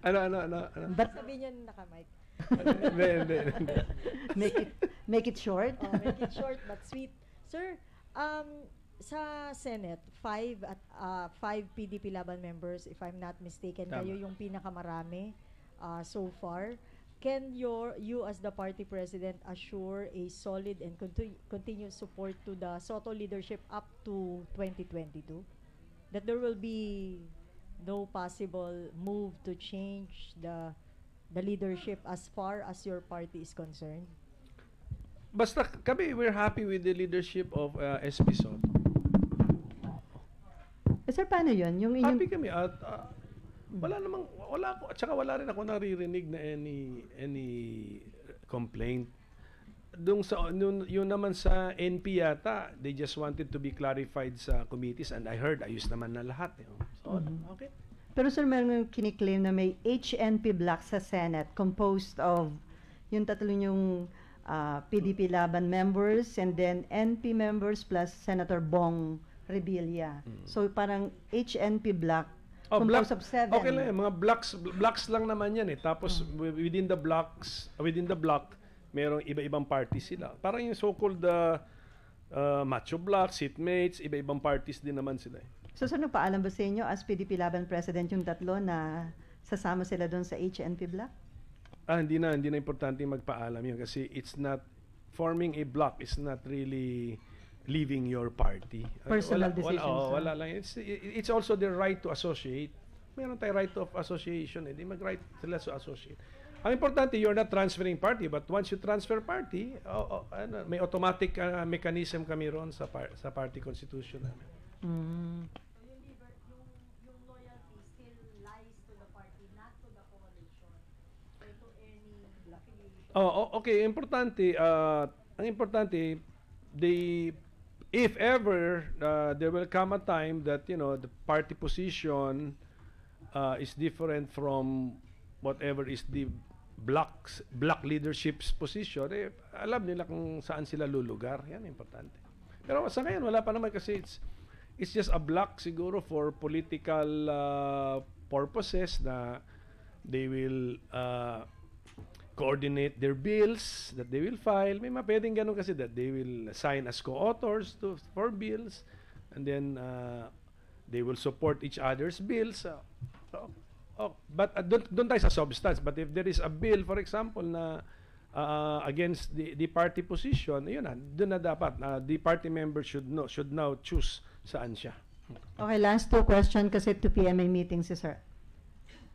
Ano? Ba't sabihin niyo naka-mic? Make it short. Make it short but sweet. Sir, sa Senate, 5 PDP Laban members, if I'm not mistaken, kayo yung pinakamarami so far. Can you as the party president assure a solid and continuous support to the Soto leadership up to 2022? That there will be no possible move to change the leadership as far as your party is concerned? Basta kami, we're happy with the leadership of SP Soto. Sir, paano yun? Happy kami. At saka wala rin ako naririnig na any complaint. Yung naman sa NP yata, they just wanted to be clarified sa committees, and I heard ayos naman na lahat. So, okay. Pero sir, meron kiniklaim na may HNP block sa Senate composed of yung tatlo yung PDP Laban members and then NP members plus Senator Bong Revilla. So parang HNP block composed of 7. Okay lang, mga blocks lang naman yan eh. Tapos within the block, merong iba-ibang parties sila. Parang yung so-called macho block, seatmates, iba-ibang parties din naman sila eh. So sir, nagpaalam ba sa inyo as PDP Laban President yung tatlo na sasama sila doon sa HNP block? Hindi na importante magpaalam yun kasi it's not forming a block, it's not really leaving your party. Personal decisions. Wala lang. It's also their right to associate. Meron tayong right of association. Di mag-right sila to associate. Ang importante, you're not transferring party, but once you transfer party, may automatic mechanism kami ron sa party constitution namin. Yung loyalty still lies to the party, not to the coalition or to any affiliation. Okay. Ang importante, if ever there will come a time that the party position is different from whatever is the block leadership's position, alam nila kung saan sila lulugar. Yan importante. Pero sa ngayon wala pa naman kasi it's just a block siguro for political purposes na they will coordinate their bills that they will file. May pwedeng ganun kasi that they will sign as co-authors for bills and then they will support each other's bills. But don't tayo sa substance. But if there is a bill, for example, na against the party position, yun na, doon na dapat the party member should now choose saan siya. Okay, last 2 question kasi 2 p.m. may meeting si sir.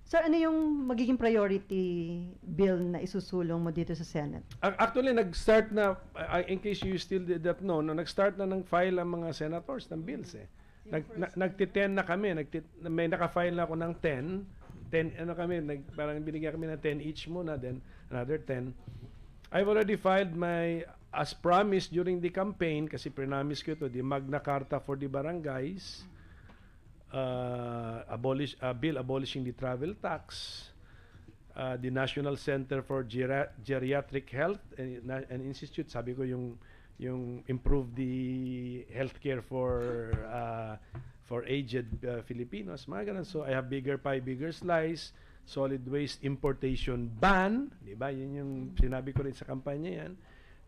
Sir, ano yung magiging priority bill na isusulong mo dito sa Senate? Actually, nag-start na, in case you still did not know, nag-start na ng file ang mga senators ng bills eh. Nagti-10 na kami, may naka-file na ako ng 10 parang binigyan kami ng 10 each muna, then another 10. I've already filed as promised during the campaign, kasi promise ko ito, the Magna Carta for the barangays, bill abolishing the travel tax, the National Center for Geriatric Health and Institute, sabi ko yung improve the healthcare for aged Filipinos, mga ganun. So I have bigger pie, bigger slice, solid waste importation ban, di ba? Yun yung sinabi ko rin sa kampanya yan.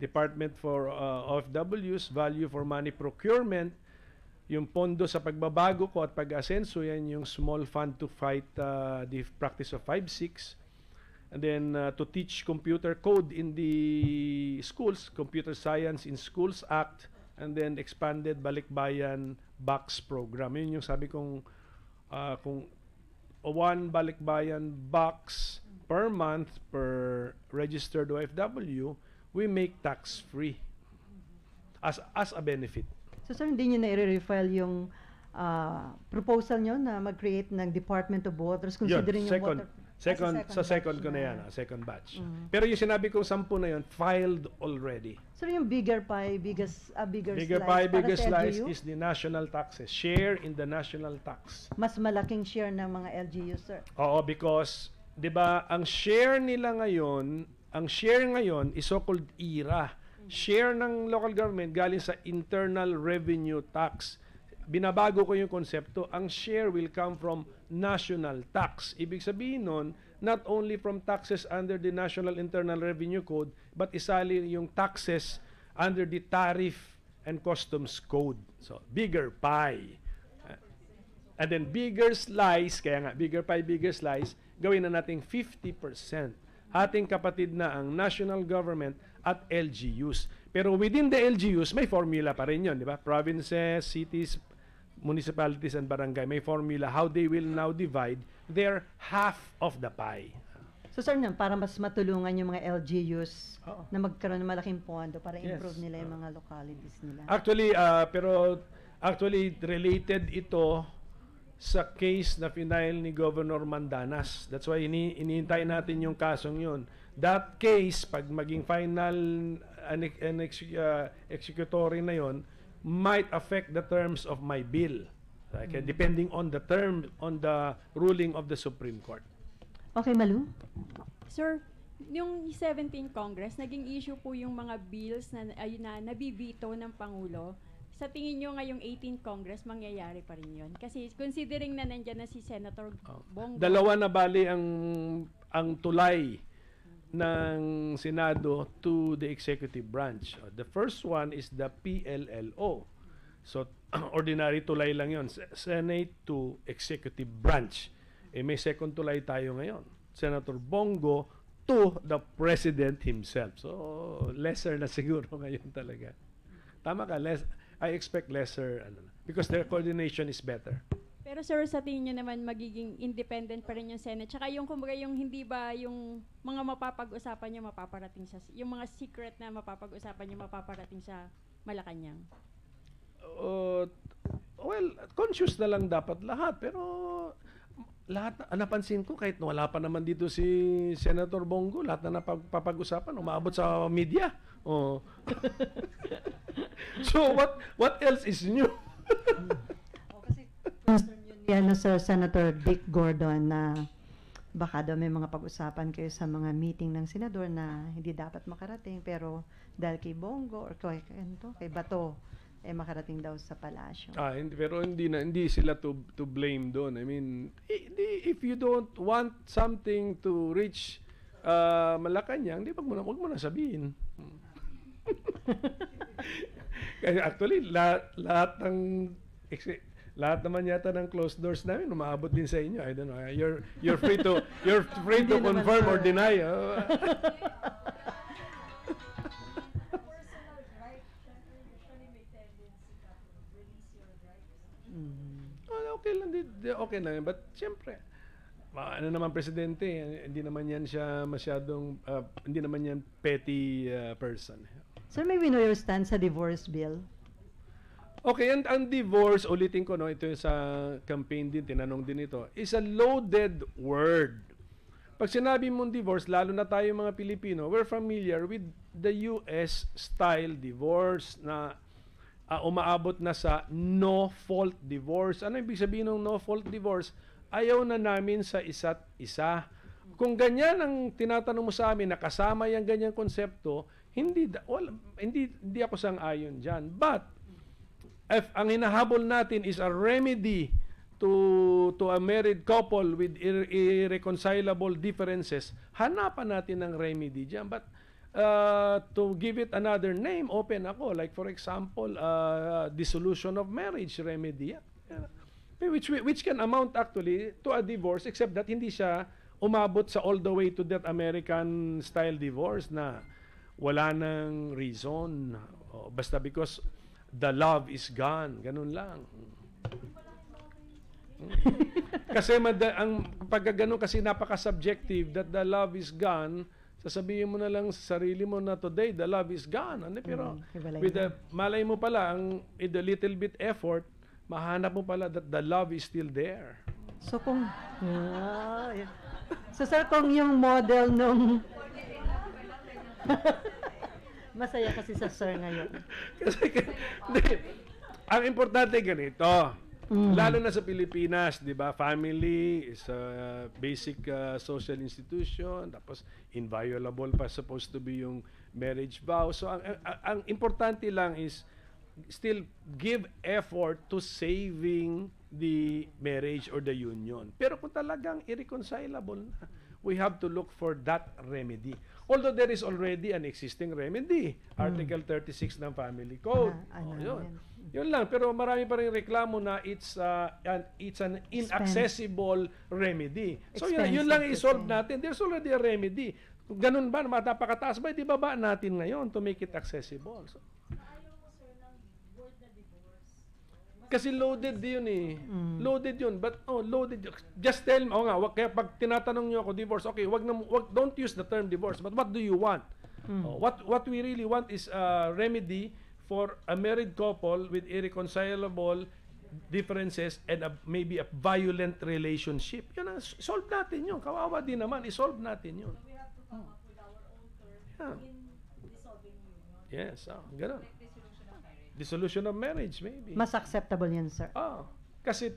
Department for OFWs, value for money procurement, yung pondo sa pagbabago ko at pag-asenso, yan yung small fund to fight the practice of 5-6. And then to teach computer code in the schools, Computer Science in Schools Act, and then expanded Balikbayan box program. Yun yung sabi kong kung 1 Balikbayan box per month per registered OFW, we make tax-free as a benefit. So sir, hindi nyo na i-refile yung proposal nyo na mag-create ng Department of Waters considering yung water... Second ko na yan, second batch. Pero yung sinabi kong 10 na yun, filed already. So yung bigger pie, bigger slice is the national taxes. Share in the national tax. Mas malaking share ng mga LGU, sir. Oo, because, di ba, ang share ngayon is so-called IRA. Share ng local government galing sa internal revenue tax. Binabago ko yung konsepto, ang share will come from national tax. Ibig sabihin nun, not only from taxes under the National Internal Revenue Code, but isali yung taxes under the Tariff and Customs Code. So, bigger pie. And then bigger slice, kaya nga, bigger pie, bigger slice, gawin na nating 50%. Ating kapatid na ang national government at LGUs. Pero within the LGUs, may formula pa rin yun, di ba? Provinces, cities, municipalities and barangay, may formula how they will now divide their half of the pie. So sir, para mas matulungan yung mga LGUs na magkaroon ng malaking pondo para improve nila yung mga localities nila. Actually, related ito sa case na final ni Governor Mandanas. That's why iniintay natin yung kasong yun. That case, pag maging final executory na yon, might affect the terms of my bill. Okay, depending on the ruling of the Supreme Court. Okay, Malu? Sir, yung 17 Congress, naging issue po yung mga bills na nabibito ng Pangulo. Sa tingin nyo ngayong 18th Congress, mangyayari pa rin yun? Kasi considering na nandyan na si Senator Bongo. Dalawa na bali ang tulay ng Senado to the executive branch. The first one is the PLLO. So, ordinary tulay lang yon, Senate to executive branch. May second tulay tayo ngayon. Senator Bongo to the President himself. So, lesser na siguro ngayon talaga. Tama ka, I expect lesser, because their coordination is better. Pero sir, sa tingin nyo naman magiging independent pa rin yung Senate. Tsaka yung kumbaga yung hindi ba yung mga mapapag-usapan nyo mapaparating sa, yung mga secret na mapapag-usapan nyo mapaparating sa Malacanang? Well, conscious na lang dapat lahat. Pero lahat, napansin ko, kahit wala pa naman dito si Senator Bongo, lahat na napapag-usapan, umabot sa media. Oh. So, what else is new? Yan Sir Senator Dick Gordon na baka daw may mga pag-usapan kayo sa mga meeting ng senador na hindi dapat makarating pero dahil kay Bongo or kay Bato makarating daw sa palasyo. Pero hindi sila to blame doon. I mean, if you don't want something to reach Malacanang, wag mo na sabihin. Actually, lahat naman yata ng closed doors namin umaabot din sa inyo. I don't know. You're free to confirm or deny. Okay lang. But siyempre, ano naman presidente, hindi naman yan siya masyadong, hindi naman yan petty person. Sir, may we know your stand sa divorce bill? Okay, and ang divorce, ulitin ko, no, ito sa campaign din, tinanong din ito, is a loaded word. Pag sinabi mong divorce, lalo na tayo mga Pilipino, we're familiar with the US-style divorce na umaabot na sa no-fault divorce. Ano ibig sabihin ng no-fault divorce? Ayaw na namin sa isa't isa. Kung ganyan ang tinatanong mo sa amin, nakasama yung ganyang konsepto, hindi ako sang-ayon dyan. But, if ang hinahabol natin is a remedy to a married couple with irreconcilable differences, hanapan natin ng remedy dyan. But to give it another name, open ako. Like for example, dissolution of marriage remedy. Which can amount actually to a divorce, except that hindi siya umabot sa all the way to that American style divorce na wala nang reason. Basta because the love is gone. Ganun lang. Kasi pag ganun kasi napaka-subjective that the love is gone, sasabihin mo na lang sa sarili mo na today, the love is gone. Pero malay mo pala, with a little bit effort, mahanap mo pala that the love is still there. So so sir, kung yung model nung masaya kasi sa sir ngayon. Ang importante ganito, lalo na sa Pilipinas, di ba? Family is a basic social institution, tapos inviolable pa supposed to be yung marriage vow. So ang importante lang is still give effort to saving the marriage or the union. Pero kung talagang irreconcilable na, we have to look for that remedy. Although there is already an existing remedy, Article 36 ng Family Code. Yun lang. Pero marami pa rin reklamo na it's an inaccessible remedy. So yun lang i-solve natin. There's already a remedy. Kung ganun ba, napakataas ba, di baba natin ngayon to make it accessible. So, kasi loaded yun eh. Loaded yun. But, loaded. Just tell me, kaya pag tinatanong nyo ako, divorce, okay, don't use the term divorce, but what do you want? What we really want is a remedy for a married couple with irreconcilable differences and maybe a violent relationship. Yun ang solve natin yun. Kawawa din naman, isolve natin yun. Yeah. Yes, ganun. Dissolution of marriage, maybe. Mas acceptable yun, sir. Kasi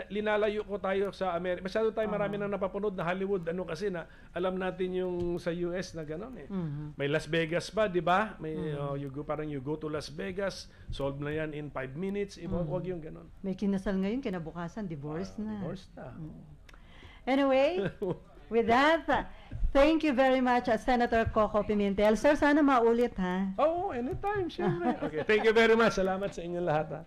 linalayo ko tayo sa Amerika. Masyado tayo marami nang napapanood na Hollywood. Ano kasi na alam natin yung sa US na gano'n eh. May Las Vegas pa, di ba? May you go to Las Vegas, solve na yan in 5 minutes. Huwag yung gano'n. May kinasal ngayon, kinabukasan, divorce na. Divorce na. Anyway, with that, thank you very much, Senator Koko Pimentel. Sir, sana maulit, ha? Anytime, syempre. Okay, thank you very much. Salamat sa inyong lahat, ha?